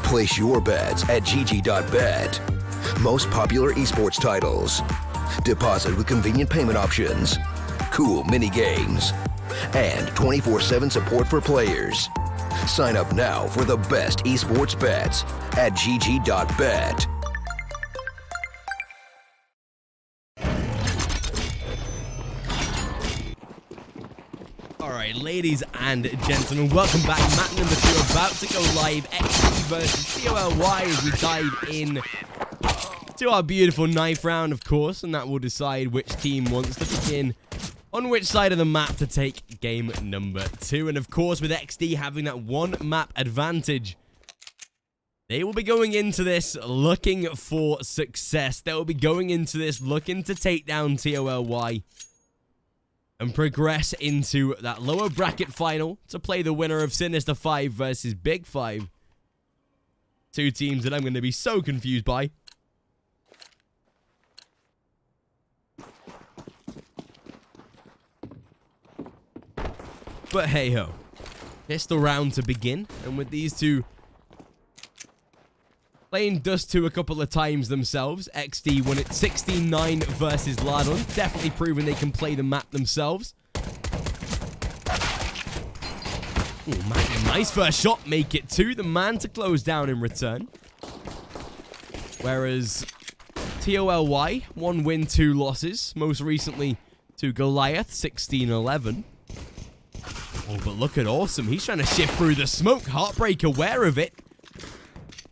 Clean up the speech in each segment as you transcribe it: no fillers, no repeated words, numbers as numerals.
Place your bets at gg.bet. Most popular esports titles. Deposit with convenient payment options. Cool mini games. And 24/7 support for players. Sign up now for the best esports bets at gg.bet. Alright, ladies and gentlemen, welcome back. Map number 2 about to go live. Exdee versus Toly as we dive in to our beautiful knife round, of course, and that will decide which team wants to begin on which side of the map to take game number 2. And of course, with Exdee having that one map advantage, they will be going into this looking for success. They will be going into this looking to take down Toly and progress into that lower bracket final to play the winner of Sinister 5 versus Big 5. Two teams that I'm going to be so confused by. But hey ho. Pistol round to begin, and with these two playing Dust 2 a couple of times themselves, Exdee won it 16-9 versus Ladder. Definitely proving they can play the map themselves. Ooh, nice first shot, make it 2. The man to close down in return. Whereas Toly, 1 win, 2 losses. Most recently to Goliath, 16-11. Oh, but look at Awesome. He's trying to shift through the smoke. Heartbreak aware of it.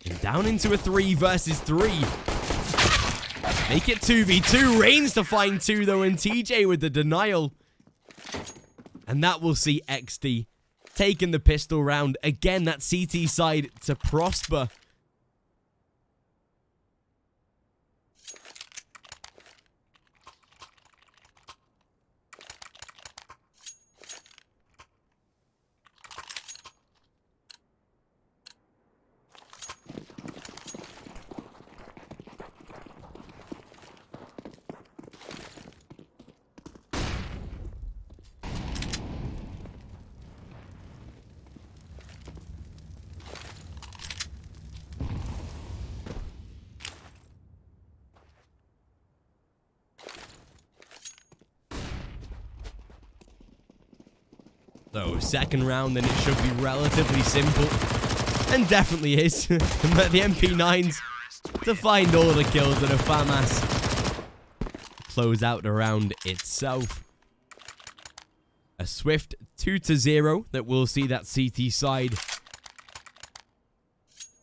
And down into a 3 versus 3. Make it 2v2. Reigns to find 2 though, and TJ with the denial. And that will see Exdee taking the pistol round. Again, that CT side to prosper. So, second round, then it should be relatively simple. And definitely is. But the MP9s to find all the kills and a FAMAS close out the round itself. A swift 2-0 that will see that CT side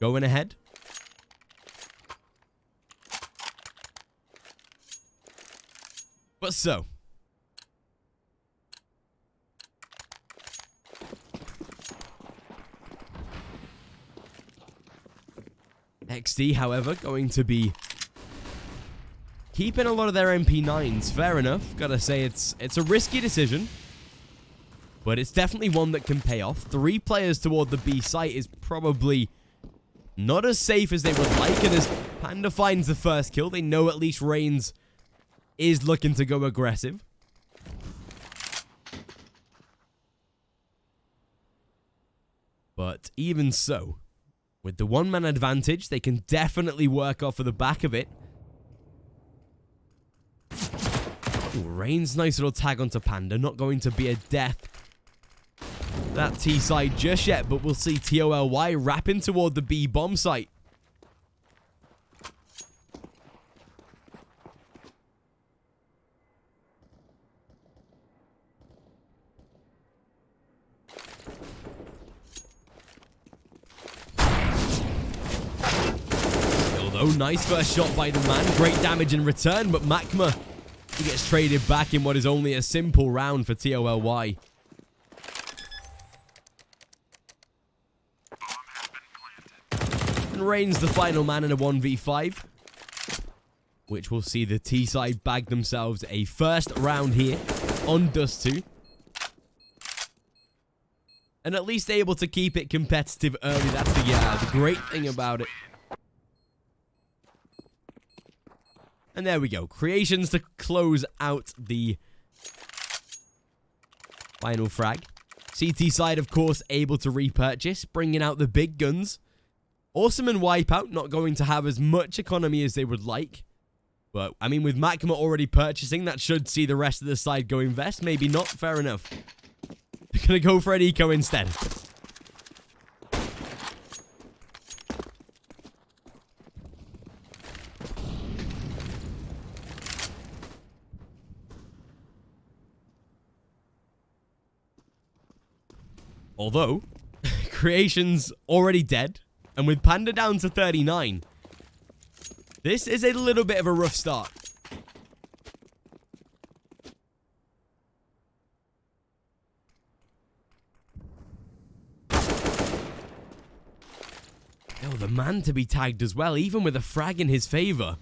going ahead. But so, Exdee, however, going to be keeping a lot of their MP9s. Fair enough. Gotta say, it's a risky decision, but it's definitely one that can pay off. 3 players toward the B site is probably not as safe as they would like, and as Panda finds the first kill, they know at least Reigns is looking to go aggressive. But even so, with the one-man advantage, they can definitely work off of the back of it. Ooh, Reigns, nice little tag onto Panda. Not going to be a death that T side just yet, but we'll see Toly wrapping toward the B bomb site. Oh, nice first shot by the man. Great damage in return, but Makma, he gets traded back in what is only a simple round for Toly. And Reigns the final man in a 1v5, which will see the T side bag themselves a first round here on Dust 2. And at least able to keep it competitive early. That's the great thing about it. And there we go. Creations to close out the final frag. CT side, of course, able to repurchase, bringing out the big guns. Awesome and Wipeout not going to have as much economy as they would like. But, I mean, with Makima already purchasing, that should see the rest of the side go invest. Maybe not. Fair enough. They're going to go for an eco instead. Although, Creation's already dead. And with Panda down to 39, this is a little bit of a rough start. Oh, the man to be tagged as well, even with a frag in his favor.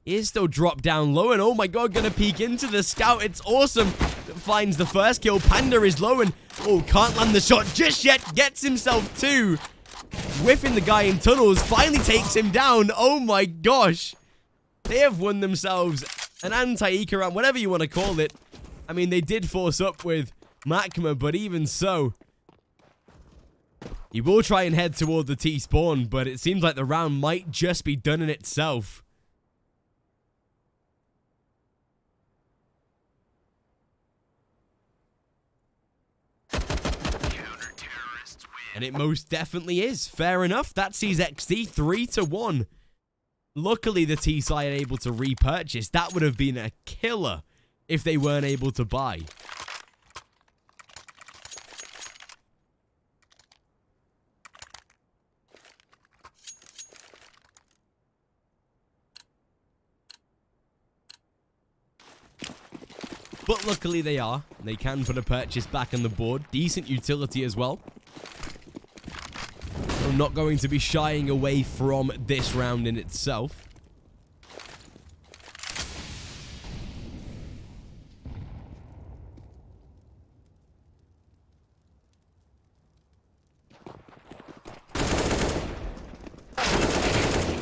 He is still dropped down low, and oh my god, gonna peek into the scout. It's awesome. Finds the first kill. Panda is low, and oh, can't land the shot just yet. Gets himself two. Whiffing the guy in tunnels, finally takes him down. Oh my gosh. They have won themselves an anti-eco round, whatever you want to call it. I mean, they did force up with Makima, but even so, he will try and head toward the T-spawn, but it seems like the round might just be done in itself. And it most definitely is. Fair enough. That sees Exdee 3-1. Luckily, the T-side are able to repurchase. That would have been a killer if they weren't able to buy. But luckily they are. They can put a purchase back on the board. Decent utility as well. I'm not going to be shying away from this round in itself.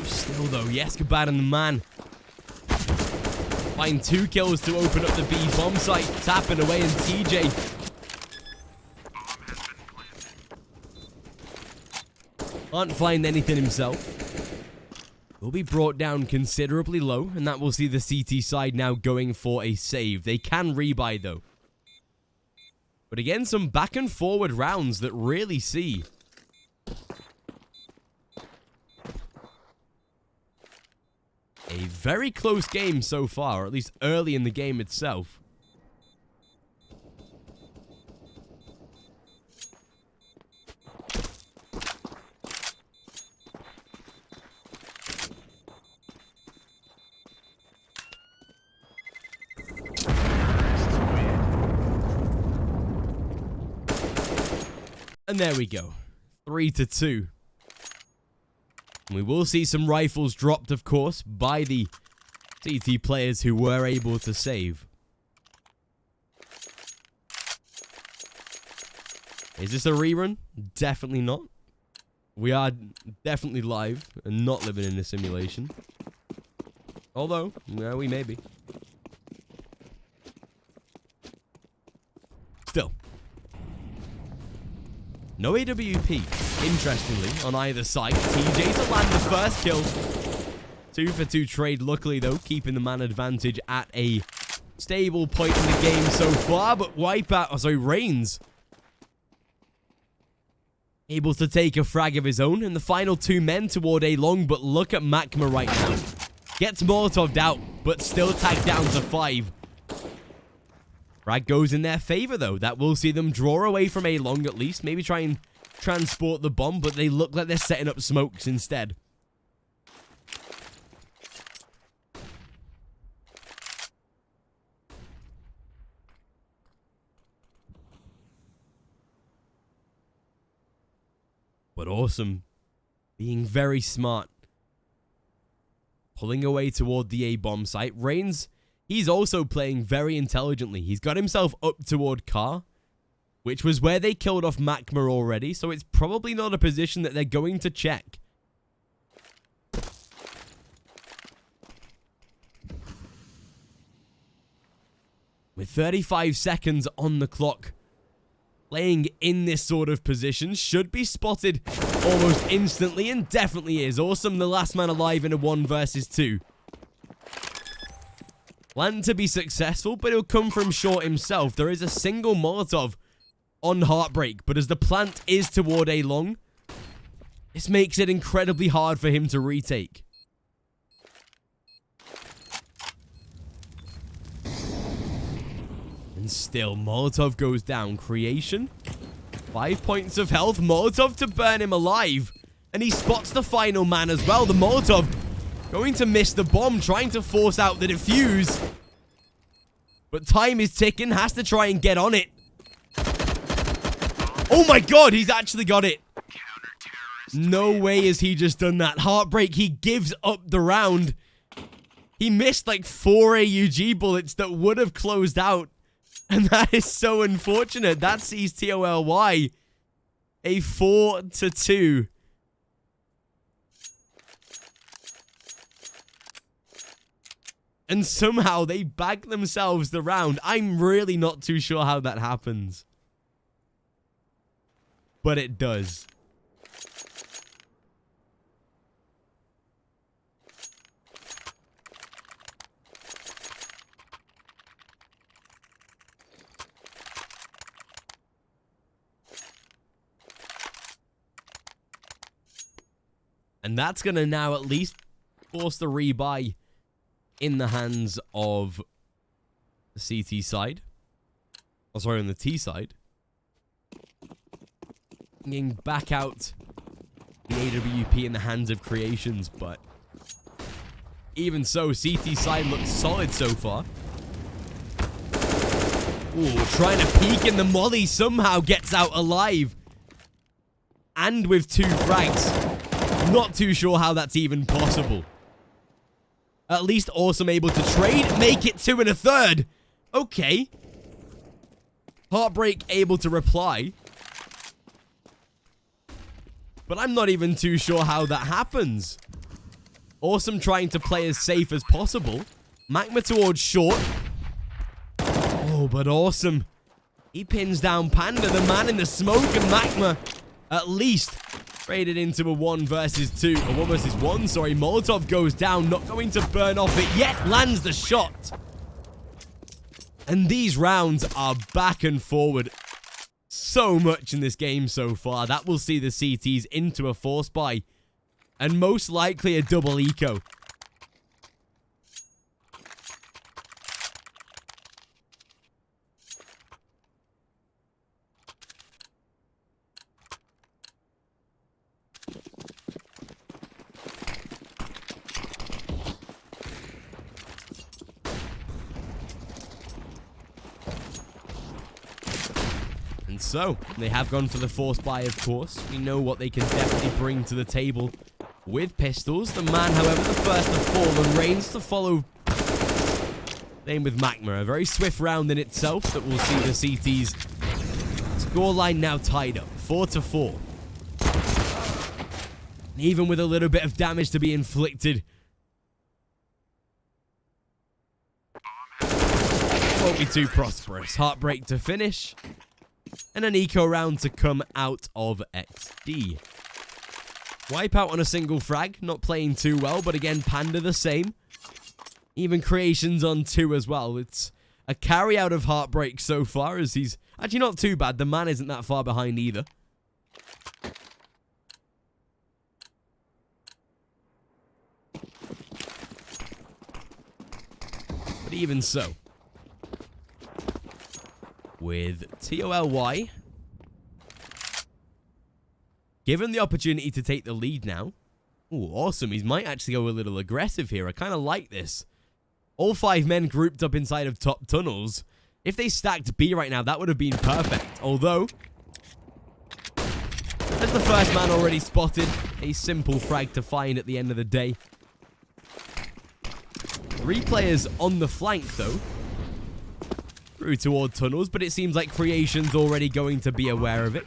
Still though, yes, Kabad and the man. Find 2 kills to open up the B bomb site. Tapping away and TJ. Can't find anything himself. Will be brought down considerably low, and that will see the CT side now going for a save. They can rebuy though. But again, some back and forward rounds that really see a very close game so far, or at least early in the game itself. And there we go. 3-2. We will see some rifles dropped, of course, by the CT players who were able to save. Is this a rerun? Definitely not. We are definitely live and not living in a simulation. Although, well, we may be. Still. No AWP, interestingly, on either side. TJ to land the first kill. 2-for-2 trade, luckily, though, keeping the man advantage at a stable point in the game so far. But Reigns able to take a frag of his own. And the final 2 men toward A long. But look at Makima right now. Gets Molotov'd out, but still tagged down to 5. Frag goes in their favor, though. That will see them draw away from A long at least. Maybe try and transport the bomb, but they look like they're setting up smokes instead. But awesome. Being very smart. Pulling away toward the A bomb site. Reigns, he's also playing very intelligently. He's got himself up toward car, which was where they killed off Makima already, so it's probably not a position that they're going to check. With 35 seconds on the clock, playing in this sort of position should be spotted almost instantly, and definitely is. Awesome, the last man alive in a 1 versus 2. Planned to be successful, but he'll come from short himself. There is a single Molotov on Heartbreak, but as the plant is toward a long, this makes it incredibly hard for him to retake. And still, Molotov goes down. Creation, 5 points of health. Molotov to burn him alive. And he spots the final man as well. The Molotov going to miss the bomb, trying to force out the defuse. But time is ticking, has to try and get on it. Oh my god, he's actually got it. No way has he just done that. Heartbreak, he gives up the round. He missed like 4 AUG bullets that would have closed out. And that is so unfortunate. That sees Toly a 4-2. And somehow they bag themselves the round. I'm really not too sure how that happens. But it does. And that's going to now at least force the rebuy in the hands of the CT side. Oh, sorry, on the T side. Getting back out the AWP in the hands of Creations, but even so, CT side looks solid so far. Ooh, trying to peek in the molly, somehow gets out alive. And with 2 frags. Not too sure how that's even possible. At least Awesome able to trade, make it 2 1/3. Okay. Heartbreak able to reply. But I'm not even too sure how that happens. Awesome trying to play as safe as possible. Magma towards short. Oh, but Awesome. He pins down Panda, the man in the smoke, and Magma at least traded into a 1 versus 2. Or 1 versus 1, sorry. Molotov goes down, not going to burn off it yet. Lands the shot. And these rounds are back and forward so much in this game so far. That will see the CTs into a force buy. And most likely a double eco. And so, they have gone for the force buy, of course. We know what they can definitely bring to the table with pistols. The man, however, the first to fall, and reigns to follow. Same with Magma. A very swift round in itself that will see the CT's scoreline now tied up. 4-4. Even with a little bit of damage to be inflicted, won't be too prosperous. Heartbreak to finish. And an eco round to come out of Exdee. Wipeout on a single frag. Not playing too well, but again, Panda the same. Even Creations on 2 as well. It's a carry out of Heartbreak so far, as he's actually not too bad. The man isn't that far behind either. But even so, with Toly given the opportunity to take the lead now. Ooh, awesome. He might actually go a little aggressive here. I kind of like this. All 5 men grouped up inside of top tunnels. If they stacked B right now, that would have been perfect. Although, as the first man already spotted, a simple frag to find at the end of the day. 3 players on the flank, though. Through toward tunnels, but it seems like Creation's already going to be aware of it.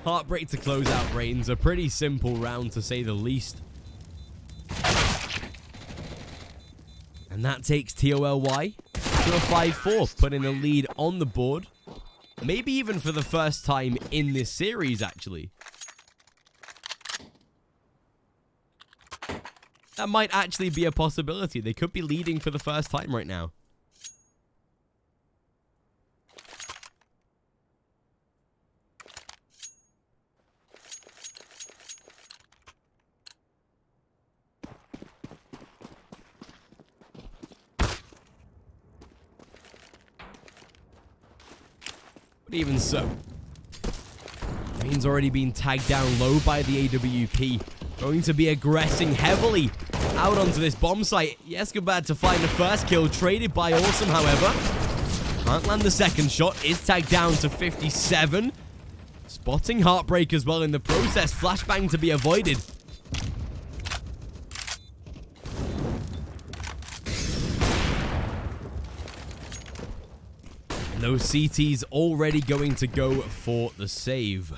Heartbreak to close out Reigns. A pretty simple round, to say the least. And that takes Toly to a 5-4, putting a lead on the board. Maybe even for the first time in this series, actually. That might actually be a possibility. They could be leading for the first time right now. But even so, Reigns already been tagged down low by the AWP. Going to be aggressing heavily out onto this bomb site. Escobar to find the first kill, traded by Awesome, however. Can't land the second shot, is tagged down to 57. Spotting Heartbreak as well in the process. Flashbang to be avoided. And those CTs already going to go for the save.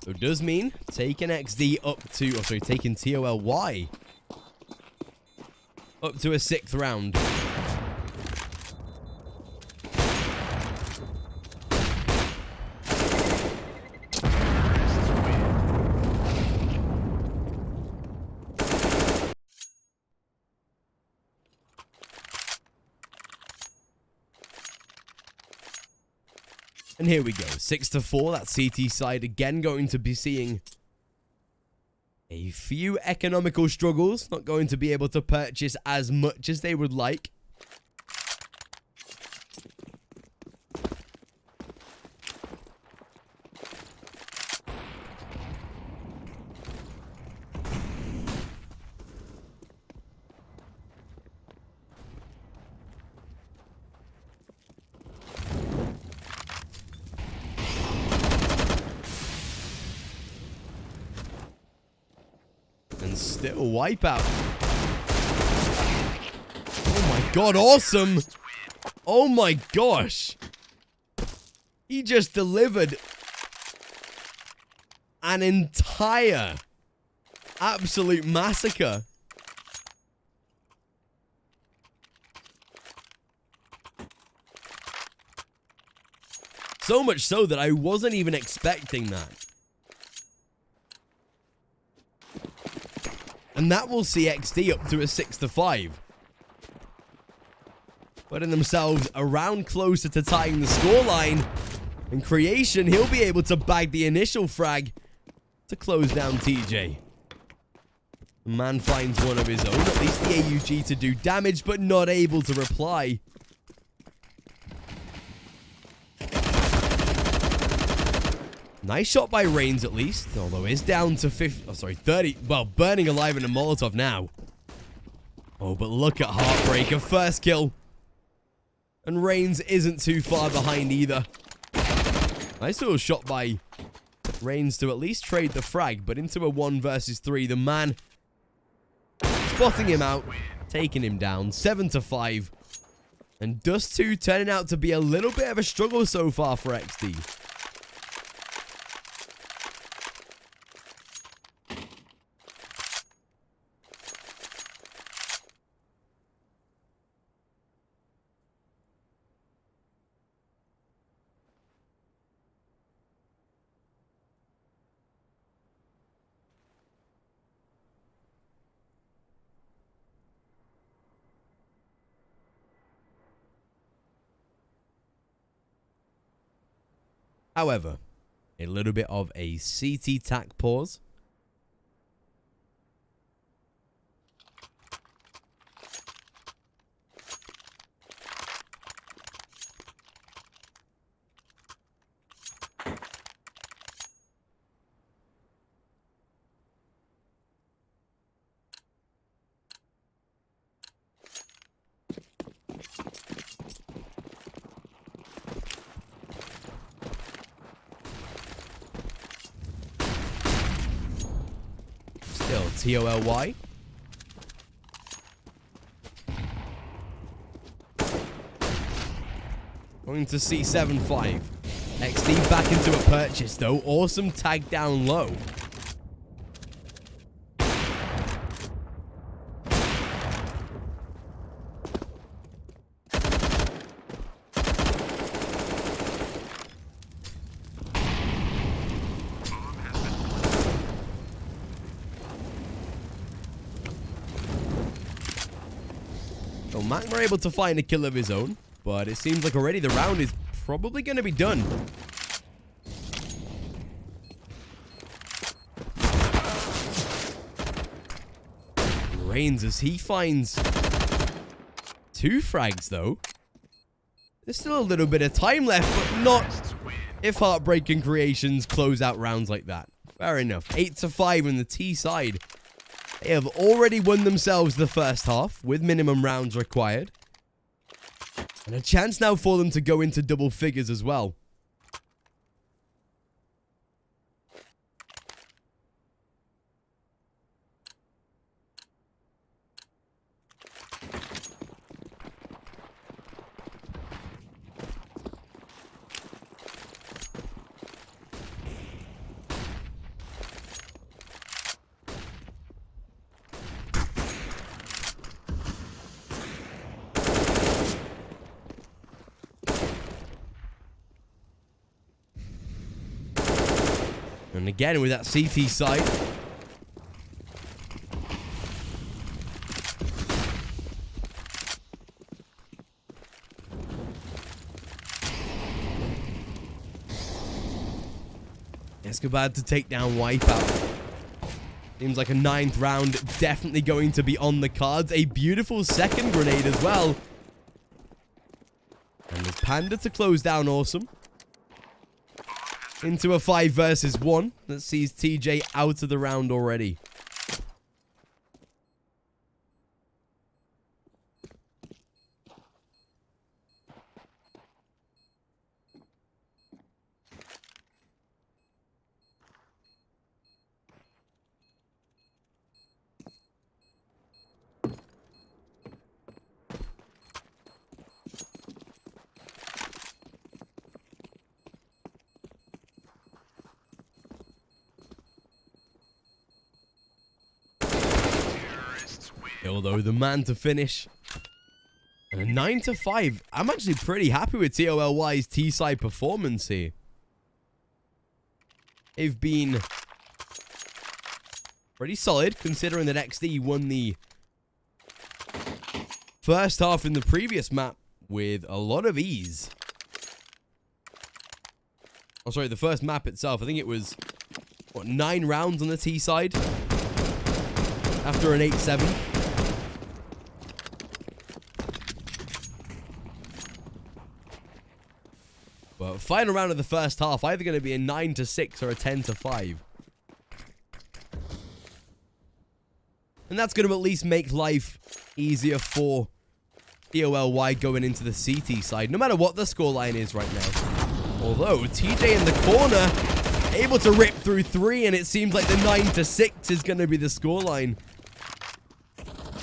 So it does mean taking Exdee up to, taking Toly up to a 6th round. And here we go, 6-4, that CT side again going to be seeing a few economical struggles, not going to be able to purchase as much as they would like. And still wipeout. Oh my god, awesome. Oh my gosh. He just delivered an entire absolute massacre. So much so that I wasn't even expecting that. And that will see Exdee up to a 6-5. Putting themselves around closer to tying the scoreline. And Creation, he'll be able to bag the initial frag to close down TJ. The man finds one of his own, at least the AUG to do damage, but not able to reply. Nice shot by Reigns at least, although it's down to 30. Well, burning alive in a Molotov now. Oh, but look at Heartbreak, a first kill. And Reigns isn't too far behind either. Nice little shot by Reigns to at least trade the frag, but into a 1 versus 3. The man spotting him out, taking him down, 7-5. And Dust 2 turning out to be a little bit of a struggle so far for Exdee. However, a little bit of a CT tack pause. TOLY. Going to C7-5. Exdee back into a purchase, though. Awesome tag down low. So Mac were able to find a kill of his own, but it seems like already the round is probably going to be done. Reigns as he finds 2 frags, though. There's still a little bit of time left, but not if Heartbreaking Creations close out rounds like that. Fair enough. 8-5 on the T side. They have already won themselves the first half with minimum rounds required. And a chance now for them to go into double figures as well. And again with that CT side. Escobar to take down Wipeout. Seems like a 9th round definitely going to be on the cards. A beautiful second grenade as well. And there's Panda to close down Awesome. Into a 5 versus 1 that sees TJ out of the round already. Although the man to finish. And a 9-5. I'm actually pretty happy with TOLY's T-side performance here. They've been pretty solid considering that Exdee won the first half in the previous map with a lot of ease. Oh, sorry, the first map itself. I think it was, what, 9 rounds on the T side after an 8-7. Well, final round of the first half, either going to be a 9-6 or a 10-5. And that's going to at least make life easier for TOLY going into the CT side, no matter what the scoreline is right now. Although, TJ in the corner, able to rip through 3, and it seems like the 9-6 is going to be the scoreline.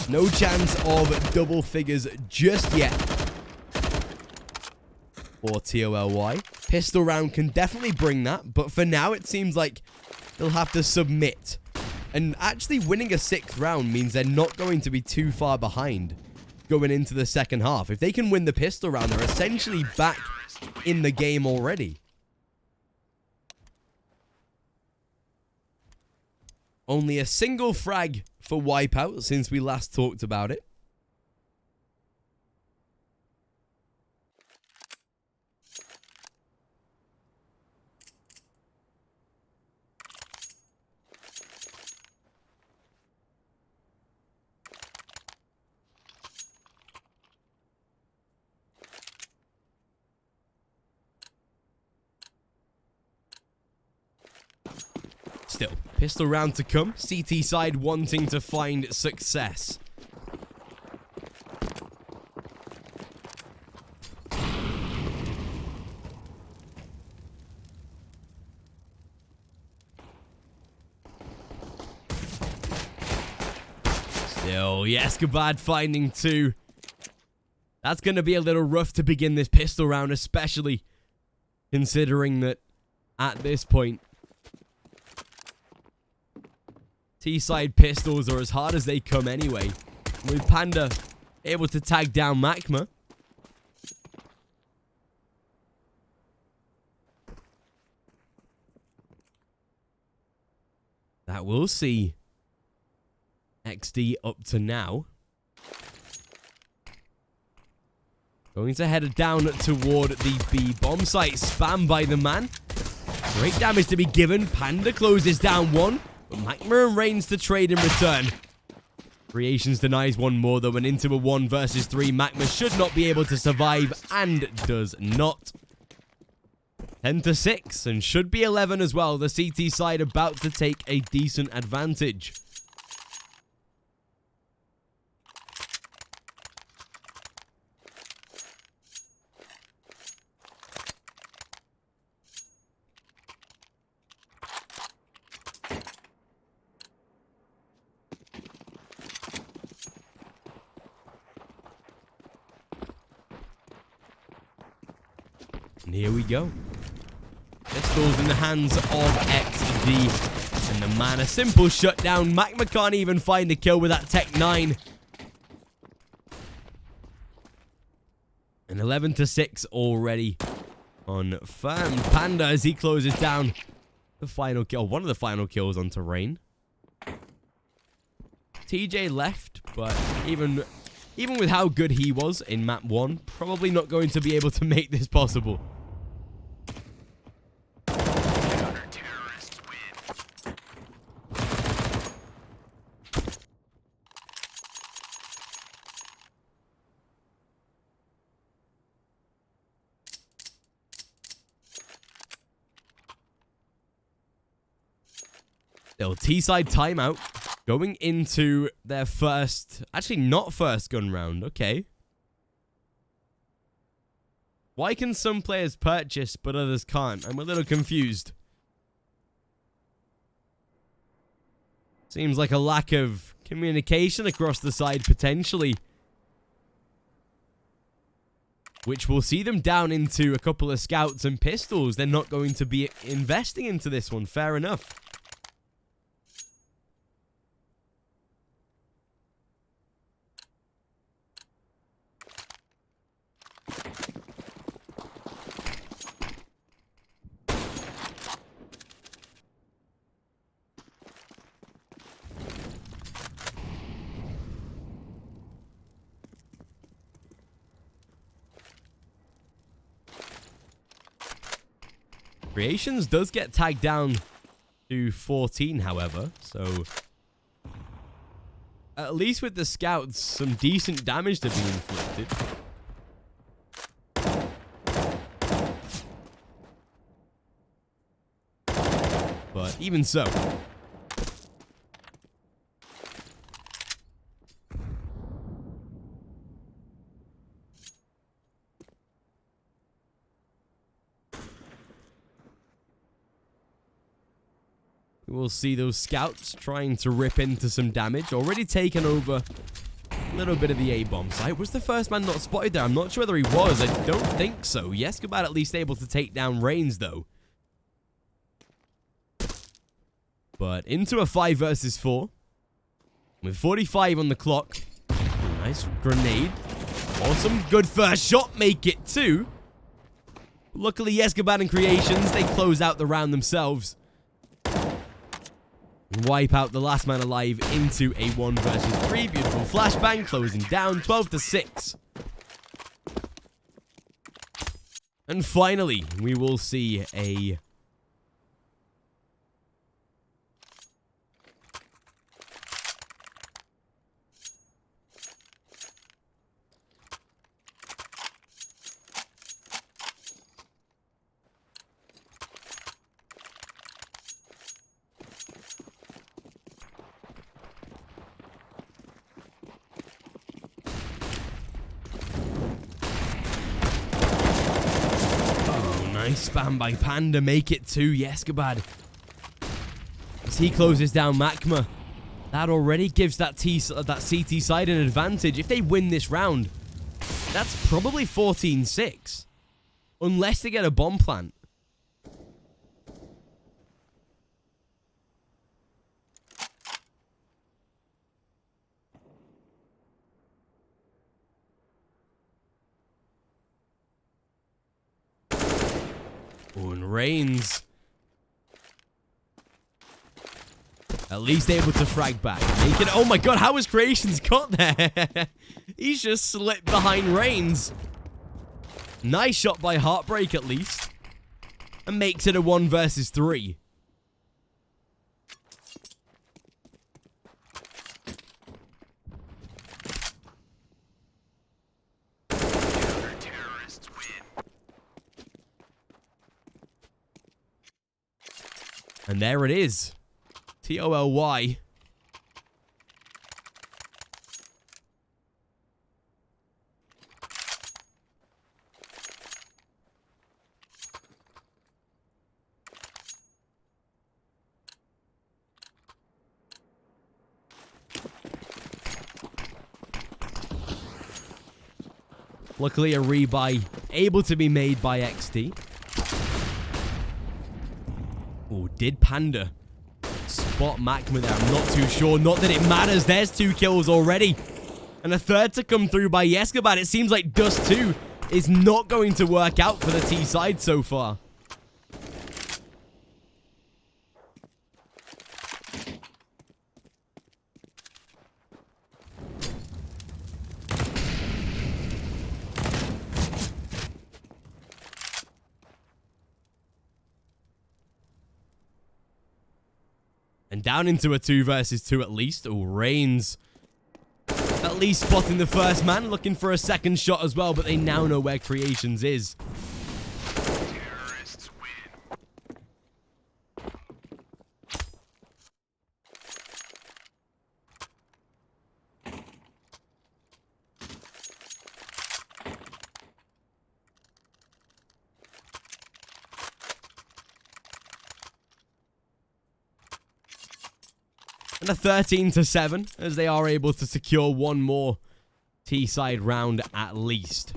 No chance of double figures just yet for TOLY. Pistol round can definitely bring that, but for now it seems like they'll have to submit. And actually winning a 6th round means they're not going to be too far behind going into the second half. If they can win the pistol round, they're essentially back in the game already. Only a single frag for Wipeout since we last talked about it. Still, pistol round to come. CT side wanting to find success. Still, Escobar finding 2. That's going to be a little rough to begin this pistol round, especially considering that at this point, T-side pistols are as hard as they come anyway. With Panda able to tag down Magma. That will see Exdee up to now. Going to head down toward the B bomb site. Spam by the man. Great damage to be given. Panda closes down 1. But Magma and Reigns to trade in return. Creations denies 1 more though. And into a 1 versus 3. Magma should not be able to survive. And does not. 10-6. And should be 11 as well. The CT side about to take a decent advantage. And here we go. Pistols in the hands of Exdee. And the man, a simple shutdown. Magma can't even find the kill with that Tech 9. And 11-6 already on firm. Panda as he closes down the final kill. One of the final kills onto Rain. TJ left, but even with how good he was in map 1, probably not going to be able to make this possible. Still, T-side timeout. Going into their first... Actually, not first gun round. Okay. Why can some players purchase, but others can't? I'm a little confused. Seems like a lack of communication across the side, potentially. Which will see them down into a couple of scouts and pistols. They're not going to be investing into this one. Fair enough. Creations does get tagged down to 14, however, so at least with the scouts, some decent damage to be inflicted. But even so, we'll see those scouts trying to rip into some damage. Already taken over a little bit of the A-bomb site. Was the first man not spotted there? I'm not sure whether he was. I don't think so. Escobar at least able to take down Reigns, though. But into a 5 versus 4. With 45 on the clock. Nice grenade. Awesome. Good first shot. Make it 2. Luckily, Escobar and Creations, they close out the round themselves. Wipe out the last man alive into a 1 versus 3. Beautiful flashbang closing down 12-6. And finally, we will see a nice spam by Panda. Make it 2. Escobar. As he closes down Magma. That already gives that CT side an advantage. If they win this round, that's probably 14-6. Unless they get a bomb plant. Oh, and Reigns. At least able to frag back. Oh my god, how has Creations got there? He's just slipped behind Reigns. Nice shot by Heartbreak at least. And makes it a 1 versus 3. And there it is. Toly. Luckily, a rebuy able to be made by Exdee. Oh, did Panda spot Macma there? I'm not too sure. Not that it matters. There's 2 kills already. And a third to come through by Yeskabat. It seems like Dust 2 is not going to work out for the T side so far. And down into a 2 versus 2 at least. Oh, Reigns at least spotting the first man, looking for a second shot as well, but they now know where Creations is. Terrorists win. And a 13-7 as they are able to secure one more T-side round at least.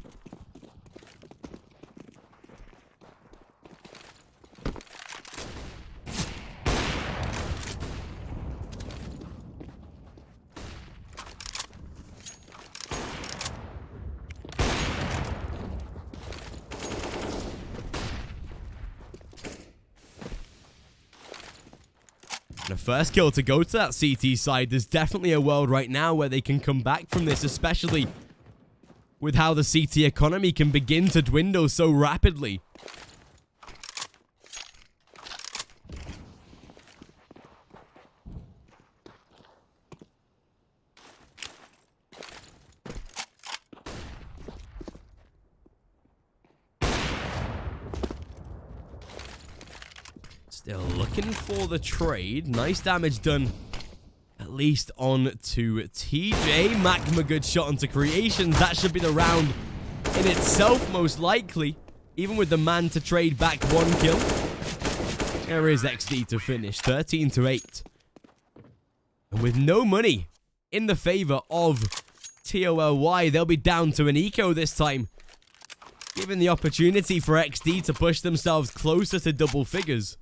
And a first kill to go to that CT side. There's definitely a world right now where they can come back from this, especially with how the CT economy can begin to dwindle so rapidly. Still looking for the trade. Nice damage done, at least on to TJ. Macma, good shot onto Creations. That should be the round in itself, most likely. Even with the man to trade back 1 kill. There is Exdee to finish, 13-8. And with no money in the favor of Toly, they'll be down to an eco this time, giving the opportunity for Exdee to push themselves closer to double figures.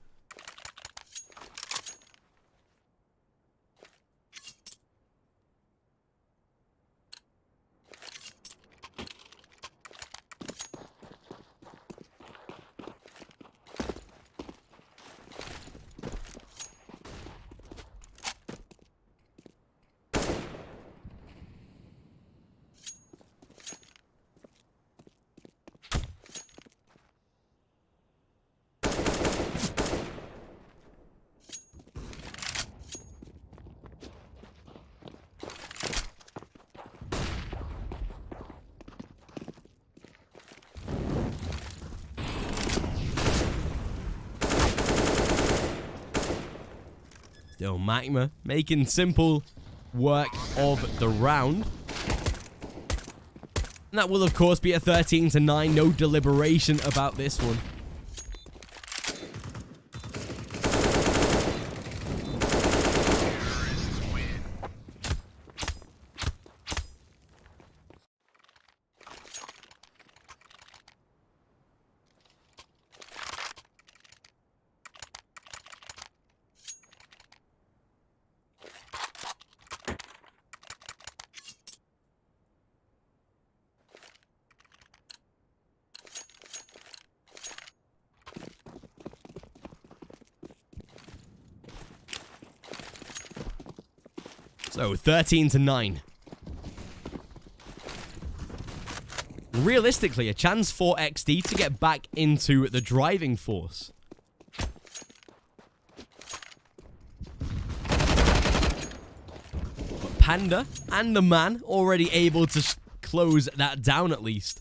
Still Macma making simple work of the round. And that will, of course, be a 13-9. No deliberation about this one. So 13-9. Realistically, a chance for Exdee to get back into the driving force. But Panda and the man already able to close that down at least.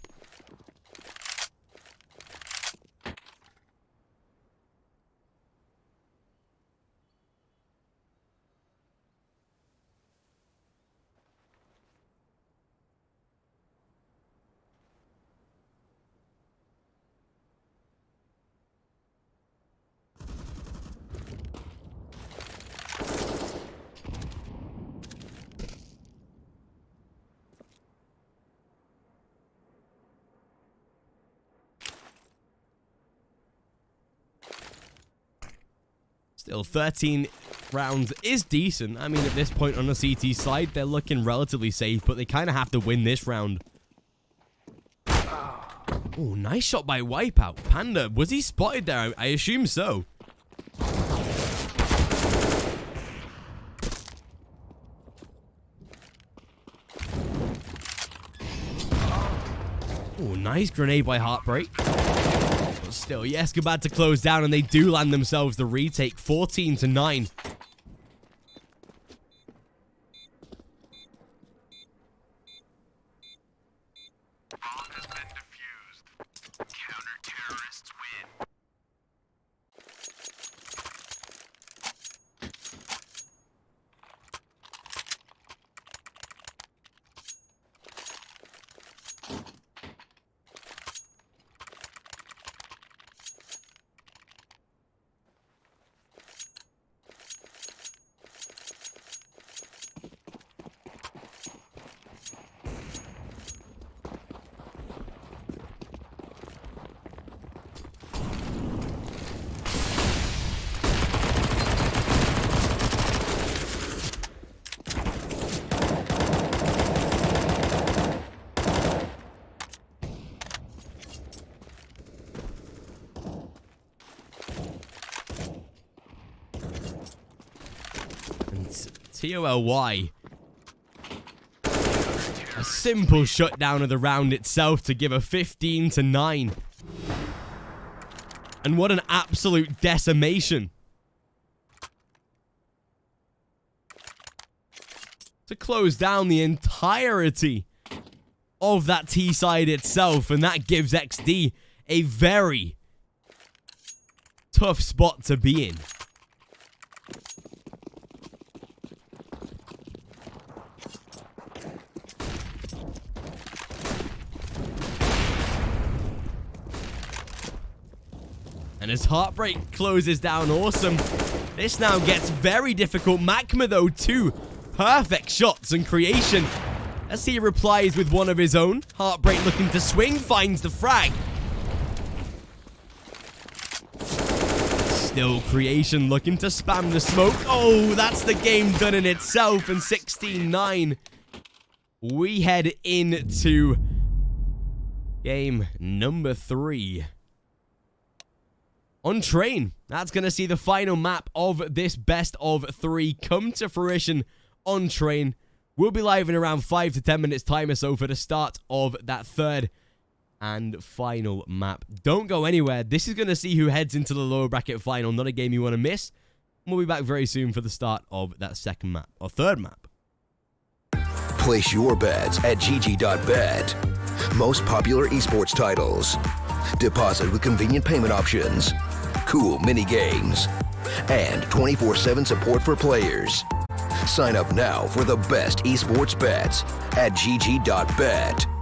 Still, 13 rounds is decent. I mean, at this point on the CT side, they're looking relatively safe, but they kind of have to win this round. Oh, nice shot by Wipeout. Panda, was he spotted there? I assume so. Oh, nice grenade by Heartbreak. But still, yes, Escobar to close down, and they do land themselves the retake, 14-9. Toly. A simple shutdown of the round itself to give a 15-9. And what an absolute decimation. To close down the entirety of that T side itself, and that gives Exdee a very tough spot to be in. And as Heartbreak closes down, awesome. This now gets very difficult. Magma, though, 2 perfect shots and creation. As he replies with one of his own. Heartbreak looking to swing, finds the frag. Still creation looking to spam the smoke. Oh, that's the game done in itself. And 16-9. We head into game number 3. On Train, that's going to see the final map of this best of 3 come to fruition on Train. We'll be live in around 5 to 10 minutes time or so for the start of that third and final map. Don't go anywhere. This is going to see who heads into the lower bracket final. Not a game you want to miss. We'll be back very soon for the start of that second map, or third map. Place your bets at gg.bet. Most popular esports titles. Deposit with convenient payment options. Cool mini games. And 24/7 support for players. Sign up now for the best esports bets at gg.bet.